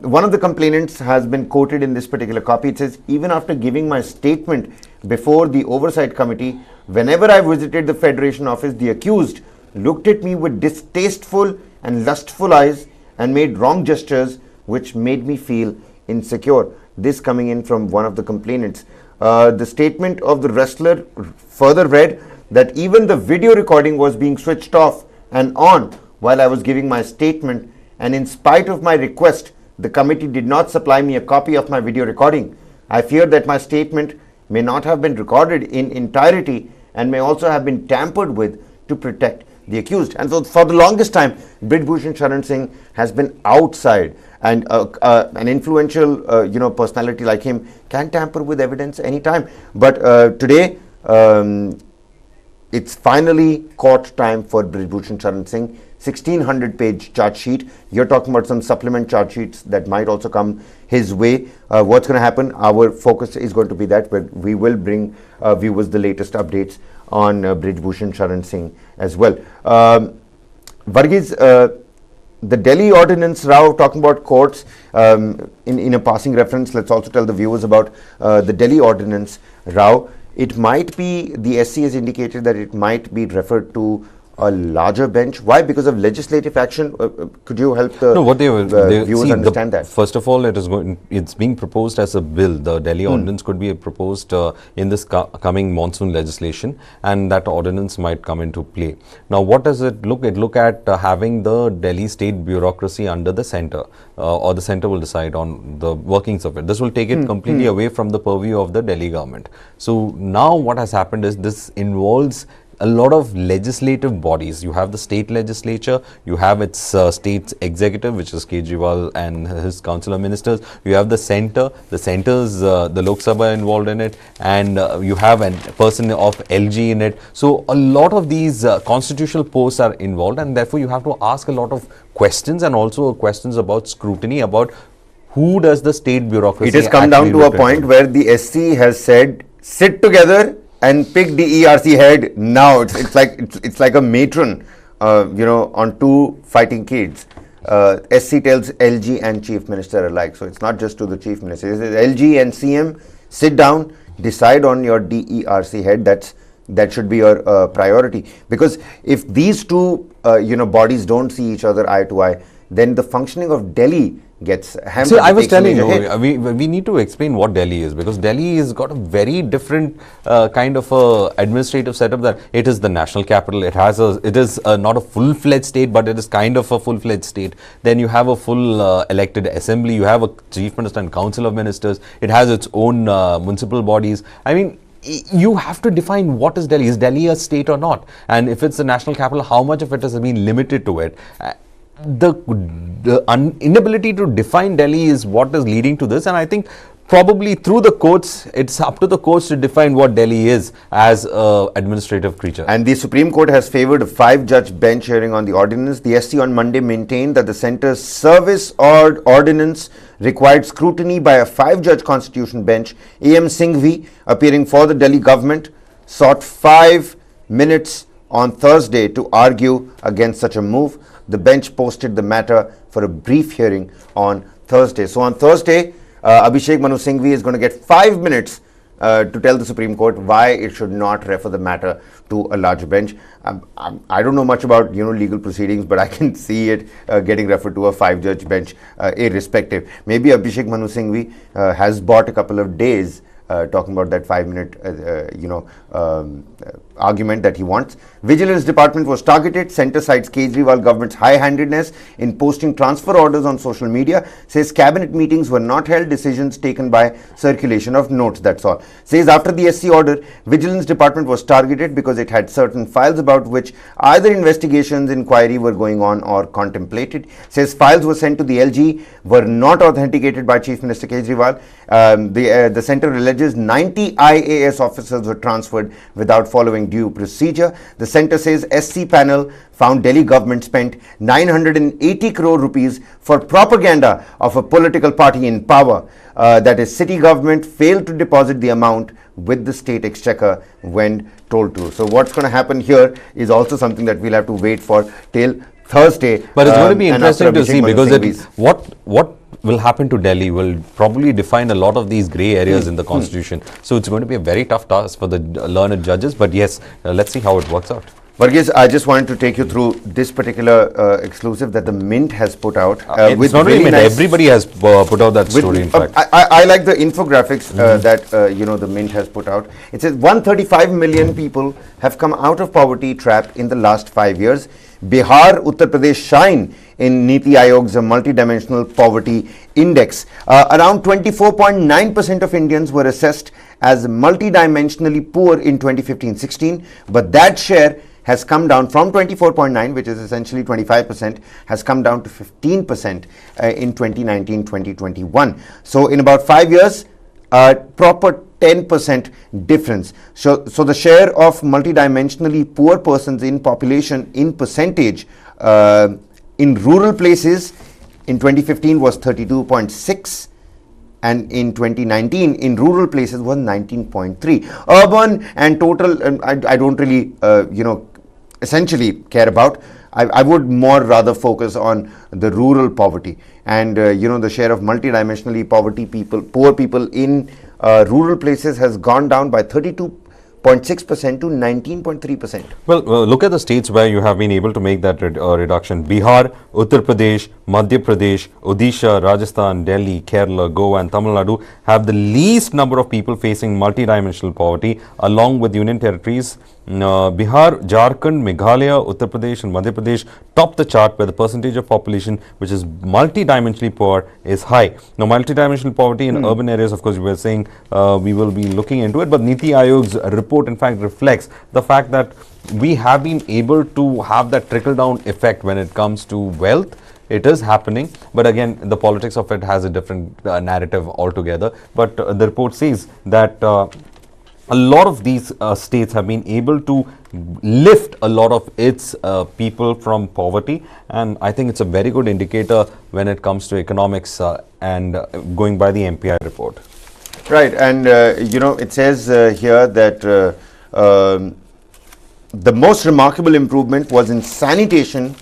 One of the complainants has been quoted in this particular copy. It says, even after giving my statement before the oversight committee, whenever I visited the Federation office, the accused looked at me with distasteful and lustful eyes and made wrong gestures which made me feel insecure. This coming in from one of the complainants. The statement of the wrestler further read that even the video recording was being switched off and on while I was giving my statement, and in spite of my request, the committee did not supply me a copy of my video recording. I fear that my statement may not have been recorded in entirety and may also have been tampered with to protect the accused. And so for the longest time, Brij Bhushan Sharan Singh has been outside, and an influential personality like him can tamper with evidence anytime. But today, it's finally court time for Brij Bhushan Sharan Singh. 1600-page charge sheet. You're talking about some supplement charge sheets that might also come his way. What's going to happen? Our focus is going to be that, but we will bring viewers the latest updates on Brij Bhushan Sharan Singh as well. Varghese, the Delhi Ordinance, Rao, talking about courts, in a passing reference, let's also tell the viewers about the Delhi Ordinance, Rao. It might be, the SC has indicated that it might be referred to a larger bench. Why? Because of legislative action? Could you help the viewers understand that? First of all, it's being proposed as a bill. The Delhi Ordinance could be proposed in this coming monsoon legislation, and that ordinance might come into play. Now, what does it look? It look at having the Delhi state bureaucracy under the centre, or the centre will decide on the workings of it. This will take it completely away from the purview of the Delhi government. So now what has happened is this involves a lot of legislative bodies. You have the state legislature, you have its state's executive, which is Kejriwal and his council of ministers. You have the centre, the centre's the Lok Sabha involved in it, and you have a person of LG in it. So a lot of these constitutional posts are involved, and therefore you have to ask a lot of questions, and also questions about scrutiny about who does the state bureaucracy. It has come down to a point where the SC has said, sit together and pick DERC head now. It's like a matron, on two fighting kids. SC tells LG and Chief Minister alike. So it's not just to the Chief Minister. It says LG and CM, sit down, decide on your DERC head. That should be your priority. Because if these two, bodies don't see each other eye to eye, then the functioning of Delhi gets hampered. So I was telling you, we need to explain what Delhi is, because Delhi has got a very different kind of administrative setup. That it is the national capital. It is not a full-fledged state, but it is kind of a full-fledged state. Then you have a full elected assembly. You have a chief minister and council of ministers. It has its own municipal bodies. I mean, you have to define what is Delhi. Is Delhi a state or not? And if it's the national capital, how much of it has been limited to it? The inability to define Delhi is what is leading to this, and I think probably through the courts, it's up to the courts to define what Delhi is as an administrative creature. And the Supreme Court has favoured a 5-judge bench hearing on the ordinance. The SC on Monday maintained that the centre's service ordinance required scrutiny by a 5-judge constitution bench. A.M. Singhvi, appearing for the Delhi government, sought 5 minutes on Thursday to argue against such a move. The bench posted the matter for a brief hearing on Thursday. So on Thursday, Abhishek Manu Singhvi is going to get 5 minutes to tell the Supreme Court why it should not refer the matter to a larger bench. I don't know much about legal proceedings, but I can see it getting referred to a 5-judge bench irrespective. Maybe Abhishek Manu Singhvi has bought a couple of days talking about that 5-minute argument that he wants. Vigilance Department was targeted. Centre cites Kejriwal government's high-handedness in posting transfer orders on social media. Says cabinet meetings were not held, decisions taken by circulation of notes, that's all. Says after the SC order, Vigilance Department was targeted because it had certain files about which either investigations, inquiry were going on or contemplated. Says files were sent to the LG, were not authenticated by Chief Minister Kejriwal. The centre alleges 90 IAS officers were transferred without following due procedure. The centre says SC panel found Delhi government spent 980 crore rupees for propaganda of a political party in power. That is, city government failed to deposit the amount with the state exchequer when told to. So what's going to happen here is also something that we'll have to wait for till Thursday. But it's going to be interesting to see, because what will happen to Delhi will probably define a lot of these grey areas in the constitution. So it's going to be a very tough task for the learned judges. But yes, let's see how it works out. Varghese, I just wanted to take you through this particular exclusive that the Mint has put out. It's not really Mint, everybody has put out that story, in fact. I like the infographics that the Mint has put out. It says 135 million people have come out of poverty trap in the last 5 years. Bihar, Uttar Pradesh shine in NITI Aayog's multidimensional poverty index. Around 24.9% of Indians were assessed as multidimensionally poor in 2015-16, but that share has come down from 24.9, which is essentially 25%, has come down to 15% in 2019-2021. So in about 5 years, proper 10% difference. So the share of multidimensionally poor persons in population in percentage in rural places in 2015 was 32.6, and in 2019 in rural places was 19.3. Urban and total, I don't really essentially care about. I would more rather focus on the rural poverty, and the share of multidimensionally poor people in rural places has gone down by 32.6% to 19.3%. Well, look at the states where you have been able to make that reduction. Bihar, Uttar Pradesh, Madhya Pradesh, Odisha, Rajasthan, Delhi, Kerala, Goa and Tamil Nadu have the least number of people facing multidimensional poverty, along with union territories. Bihar, Jharkhand, Meghalaya, Uttar Pradesh and Madhya Pradesh top the chart where the percentage of population which is multidimensionally poor is high. Now, multidimensional poverty in urban areas, of course, we were saying we will be looking into it, but NITI Aayog's report in fact reflects the fact that we have been able to have that trickle-down effect when it comes to wealth. It is happening, but again, the politics of it has a different narrative altogether. But the report says that a lot of these states have been able to lift a lot of its people from poverty, and I think it's a very good indicator when it comes to economics and going by the MPI report. Right, and it says here that the most remarkable improvement was in sanitation,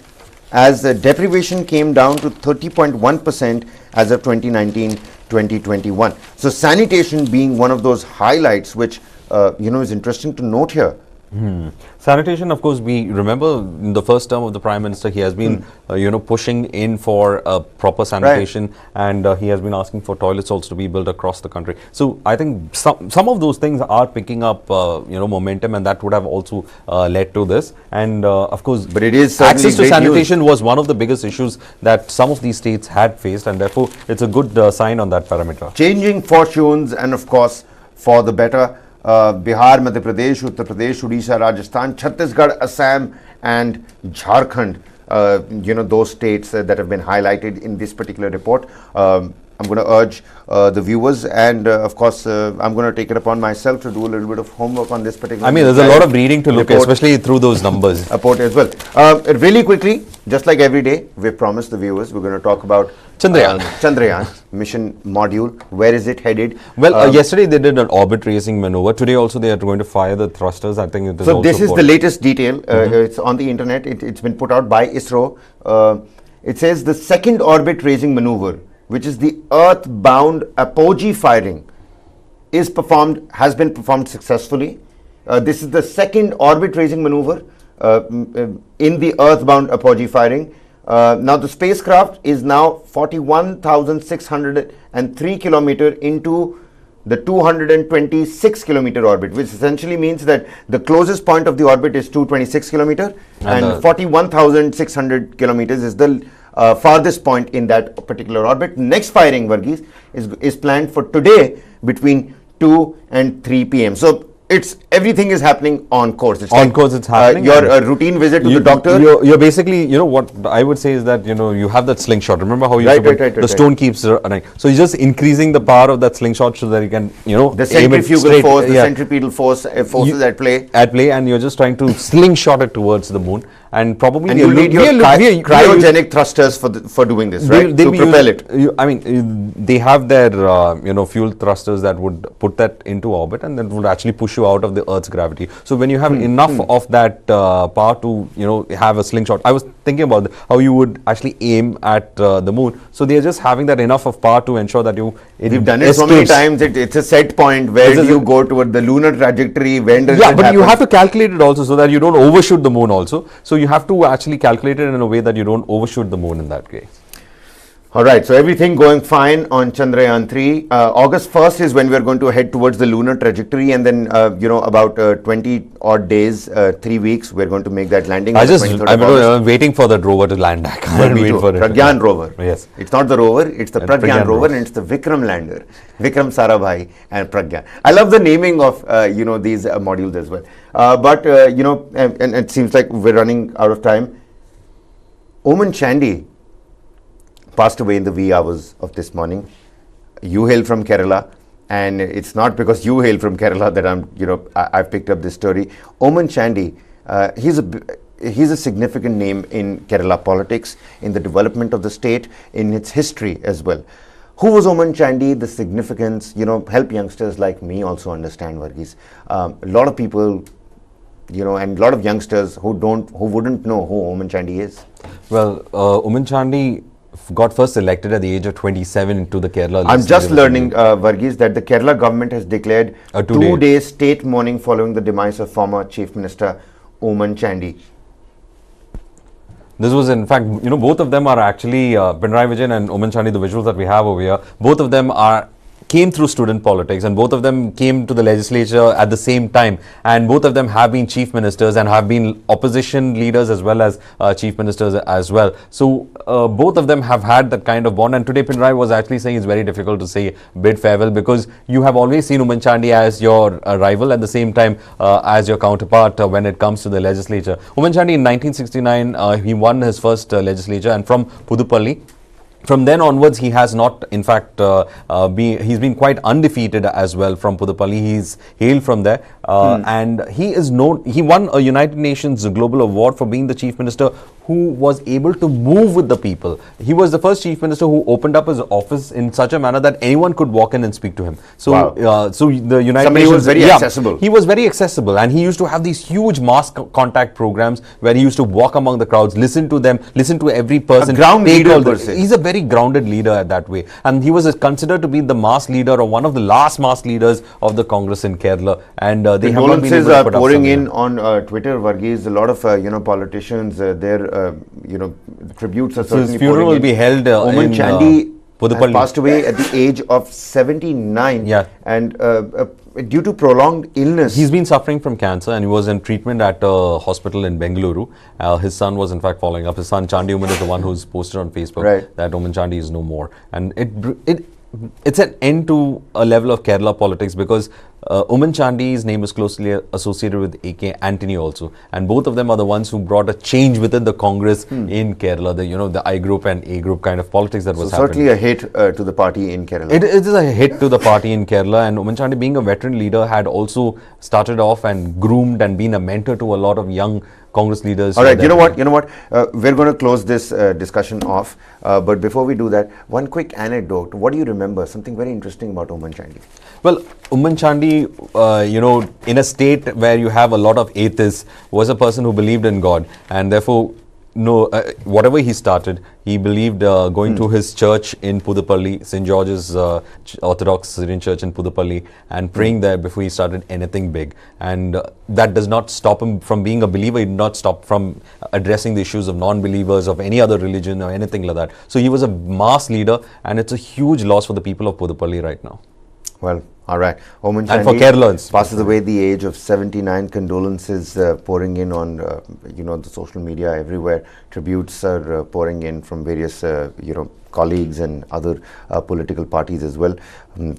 as the deprivation came down to 30.1% as of 2019-2021. So sanitation being one of those highlights which is interesting to note here. Sanitation, of course, we remember in the first term of the Prime Minister, he has been pushing in for proper sanitation, right. And he has been asking for toilets also to be built across the country. So I think some of those things are picking up momentum, and that would have also led to this. And of course, but it is access to sanitation news. Was one of the biggest issues that some of these states had faced, and therefore it's a good sign on that parameter. Changing fortunes, and of course for the better. Bihar, Madhya Pradesh, Uttar Pradesh, Odisha, Rajasthan, Chhattisgarh, Assam and Jharkhand, those states that have been highlighted in this particular report. I'm going to urge the viewers, and of course I'm going to take it upon myself to do a little bit of homework on this particular. I mean, there's a lot of reading to look at, especially through those numbers. Report as well. Really quickly, just like every day, we've promised the viewers we're going to talk about Chandrayaan mission module. Where is it headed? Well, yesterday they did an orbit raising maneuver. Today also they are going to fire the thrusters. I think it is. So this is the latest detail. It's on the internet. It's been put out by ISRO. It says the second orbit raising maneuver, which is the earth-bound apogee firing, has been performed successfully. This is the second orbit raising maneuver in the earth-bound apogee firing. Now the spacecraft is now 41,603 kilometer into the 226 kilometer orbit, which essentially means that the closest point of the orbit is 226 kilometer and 41,600 kilometers is the farthest point in that particular orbit. Next firing, Varghese, is planned for today between 2 and 3 p.m. So everything is happening on course. It's it's happening. Your routine visit to the doctor. You're basically, what I would say is that, you have that slingshot. Remember how you the stone keeps running. So you're just increasing the power of that slingshot so that you can, the centrifugal force, the centripetal forces at play. And you're just trying to slingshot it towards the moon. And probably you need your cryogenic thrusters for doing this, right? To propel it. They have their fuel thrusters that would put that into orbit, and that would actually push you out of the Earth's gravity. So when you have enough of that power to have a slingshot, I was thinking about how you would actually aim at the moon. So they are just having that enough of power to ensure that We've done it so many times. It's a set point. Where do you go toward the lunar trajectory? When does it happen? But you have to calculate it also so that you don't overshoot the moon also. So you have to actually calculate it in a way that you don't overshoot the moon in that case. All right, so everything going fine on Chandrayaan 3. August 1st is when we are going to head towards the lunar trajectory, and then, about 20 odd days, 3 weeks, we're going to make that landing. I'm waiting for that rover to land. I can't wait for it. Pragyan rover. Yes. It's not the rover, it's the Pragyan rover, and it's the Vikram lander. Vikram Sarabhai and Pragyan. I love the naming of, these modules as well. And it seems like we're running out of time. Oommenchandy passed away in the wee hours of this morning. You hail from Kerala, and it's not because you hail from Kerala that I've picked up this story. Oommenchandy, he's a significant name in Kerala politics, in the development of the state, in its history as well. Who was Oommenchandy? The significance, help youngsters like me also understand, Varghese. A lot of people, and a lot of youngsters who wouldn't know who Oommenchandy is. Well, Oommenchandy got first elected at the age of 27 into the Kerala. I'm just learning, Varghese, that the Kerala government has declared a two-day state mourning following the demise of former Chief Minister Oommenchandy. This was, in fact, both of them are actually Pinarayi Vijayan and Oommenchandy, the visuals that we have over here. Both of them came through student politics, and both of them came to the legislature at the same time, and both of them have been chief ministers and have been opposition leaders as well as chief ministers as well. So both of them have had that kind of bond, and today Pinarayi was actually saying it's very difficult to say bid farewell because you have always seen Oommenchandy as your rival, at the same time as your counterpart when it comes to the legislature. Oommenchandy in 1969 he won his first legislature, and from Pudupalli. From then onwards, he has not, in fact, he's been quite undefeated as well from Pudupalli. He's hailed from there, and he is known. He won a United Nations Global Award for being the chief minister who was able to move with the people. He was the first chief minister who opened up his office in such a manner that anyone could walk in and speak to him. So, wow. So the United Somebody Nations was very accessible. He was very accessible, and he used to have these huge mass contact programs where he used to walk among the crowds, listen to them, listen to every person. A ground leader per se. He's a very grounded leader that way, and he was considered to be the mass leader or one of the last mass leaders of the Congress in Kerala. And they have not been able to put up pouring in on Twitter, Varghese. A lot of politicians, their tributes are certainly. So his funeral will be held Oommenchandy has passed away at the age of 79. Yeah. And due to prolonged illness. He's been suffering from cancer, and he was in treatment at a hospital in Bengaluru. His son was in fact following up. His son Chandy Oomer is the one who's posted on Facebook that Oommenchandy is no more. And it's an end to a level of Kerala politics because Oommenchandy's name is closely associated with AK Antony also, and both of them are the ones who brought a change within the Congress in Kerala. The I group and A group kind of politics that was happening. Certainly a hit to the party in Kerala. It is a hit to the party in Kerala, and Oommenchandy, being a veteran leader, had also started off and groomed and been a mentor to a lot of young Congress leaders. All right, you know what? We're going to close this discussion off. But before we do that, one quick anecdote. What do you remember? Something very interesting about Oommenchandy. Well, Oommenchandy, in a state where you have a lot of atheists, was a person who believed in God, and therefore, whatever he started, he believed going to his church in Pudupalli, St. George's Orthodox Syrian Church in Pudupalli, and praying there before he started anything big. And that does not stop him from being a believer. He did not stop from addressing the issues of non-believers, of any other religion or anything like that. So he was a mass leader, and it's a huge loss for the people of Pudupalli right now. Well, all right. Oommenchandy, and for Kerala, passes away at the age of 79. Condolences pouring in on the social media everywhere. Tributes are pouring in from various colleagues and other political parties as well.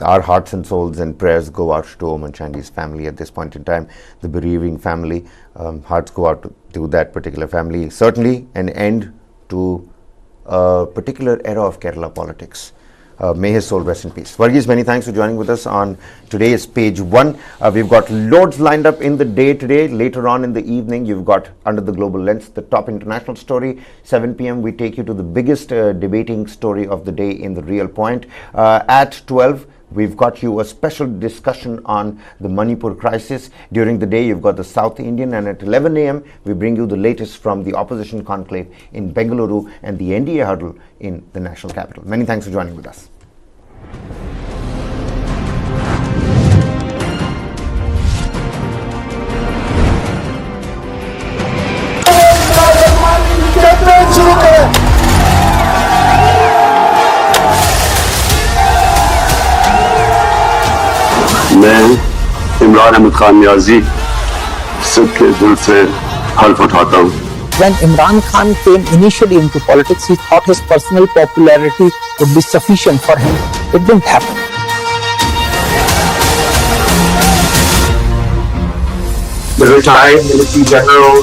Our hearts and souls and prayers go out to Oommenchandy's family at this point in time. The bereaving family, hearts go out to that particular family. Certainly an end to a particular era of Kerala politics. May his soul rest in peace. Varghese, many thanks for joining with us on today's Page 1. We've got loads lined up in the day today. Later on in the evening, you've got Under the Global Lens, the top international story. 7 p.m., we take you to the biggest debating story of the day in The Real Point. At 12, we've got you a special discussion on the Manipur crisis. During the day, you've got the South Indian, and at 11 a.m., we bring you the latest from the opposition conclave in Bengaluru and the NDA huddle in the national capital. Many thanks for joining with us. मैं इमरान अहमद खान नियाजी सबके दिल से हल्फ उठाता हूँ. When Imran Khan came initially into politics, he thought his personal popularity would be sufficient for him. It didn't happen. The retired military general